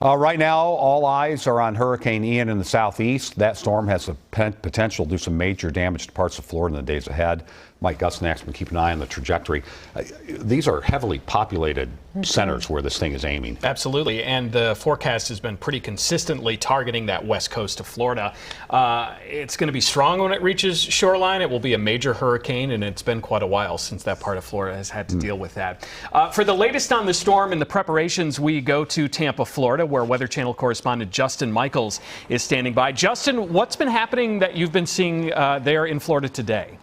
Right now, all eyes are on Hurricane Ian in the southeast. That storm has the potential to do some major damage to parts of Florida in the days ahead. Mike Augustyniak's been keeping an eye on the trajectory. These are heavily populated centers where this thing is aiming. Absolutely, and the forecast has been pretty consistently targeting that west coast of Florida. It's going to be strong when it reaches shoreline. It will be a major hurricane, and it's been quite a while since that part of Florida has had to deal with that. For the latest on the storm and the preparations, we go to Tampa, Florida, where Weather Channel correspondent Justin Michaels is standing by. Justin, what's been happening that you've been seeing there in Florida today?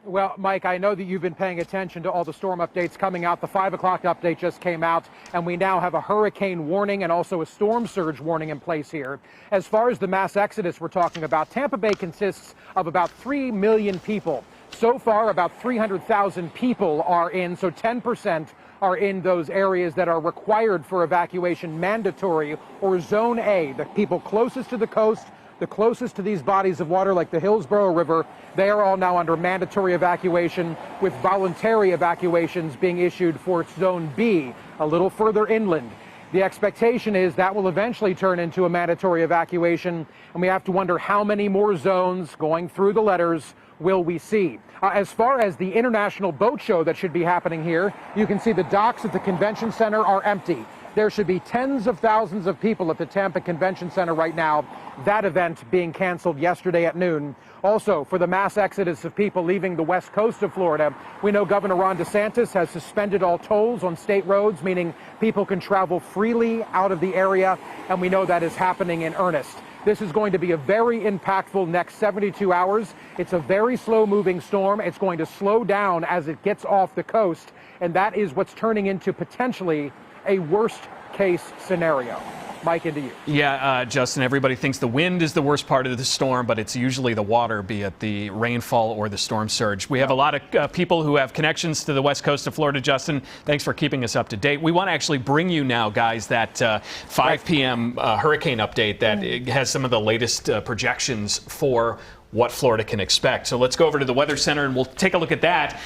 Well, Mike, I know that you've been paying attention to all the storm updates coming out. The 5 o'clock update just came out, and we now have a hurricane warning and also a storm surge warning in place here. As far as the mass exodus we're talking about, Tampa Bay consists of about 3 million people. So far, about 300,000 people are in, so 10% are in those areas that are required for evacuation, mandatory, or Zone A, the people closest to the coast, the closest to these bodies of water like the Hillsborough River. They are all now under mandatory evacuation, with voluntary evacuations being issued for Zone B, a little further inland. The expectation is that will eventually turn into a mandatory evacuation, and we have to wonder how many more zones going through the letters will we see. As far as the international boat show that should be happening here, you can see the docks at the convention center are empty. There should be tens of thousands of people at the Tampa Convention Center right now. That event being canceled yesterday at noon. Also, for the mass exodus of people leaving the west coast of Florida, we know Governor Ron DeSantis has suspended all tolls on state roads, meaning people can travel freely out of the area, and we know that is happening in earnest. This is going to be a very impactful next 72 hours. It's a very slow-moving storm. It's going to slow down as it gets off the coast, and that is what's turning into potentially a worst-case scenario. Mike, into you. Yeah, Justin, everybody thinks the wind is the worst part of the storm, but it's usually the water, be it the rainfall or the storm surge. We have a lot of people who have connections to the west coast of Florida. Justin, thanks for keeping us up to date. We want to actually bring you now, guys, that 5 p.m. hurricane update that has some of the latest projections for what Florida can expect. So let's go over to the Weather Center and we'll take a look at that.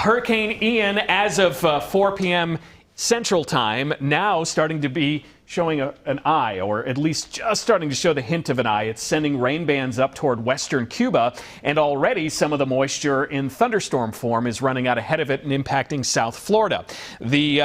Hurricane Ian, as of 4 p.m. Central Time, now starting to be showing an eye, or at least just starting to show the hint of an eye. It's sending rain bands up toward western Cuba, and already some of the moisture in thunderstorm form is running out ahead of it and impacting South Florida. The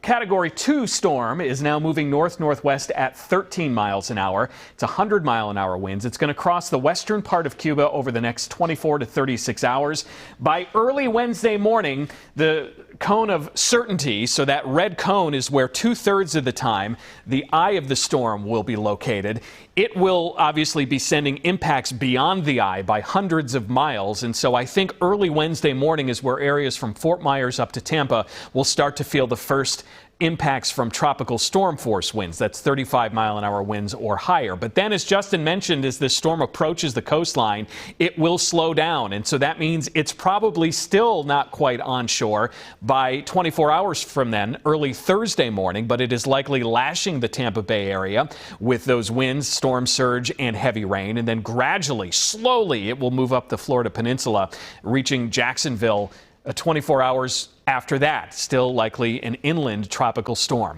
Category 2 storm is now moving north-northwest at 13 miles an hour. It's 100-mile-an-hour winds. It's going to cross the western part of Cuba over the next 24 to 36 hours. By early Wednesday morning, the cone of certainty, so that red cone is where 2/3 of the time the eye of the storm will be located. It will obviously be sending impacts beyond the eye by hundreds of miles, and so I think early Wednesday morning is where areas from Fort Myers up to Tampa will start to feel the first impacts from tropical storm force winds. That's 35-mile-an-hour winds or higher. But then, as Justin mentioned, as this storm approaches the coastline, it will slow down. And so that means it's probably still not quite onshore by 24 hours from then, early Thursday morning, but it is likely lashing the Tampa Bay area with those winds, storm surge, and heavy rain. And then gradually, slowly, it will move up the Florida Peninsula, reaching Jacksonville 24 hours after that. Still likely an inland tropical storm.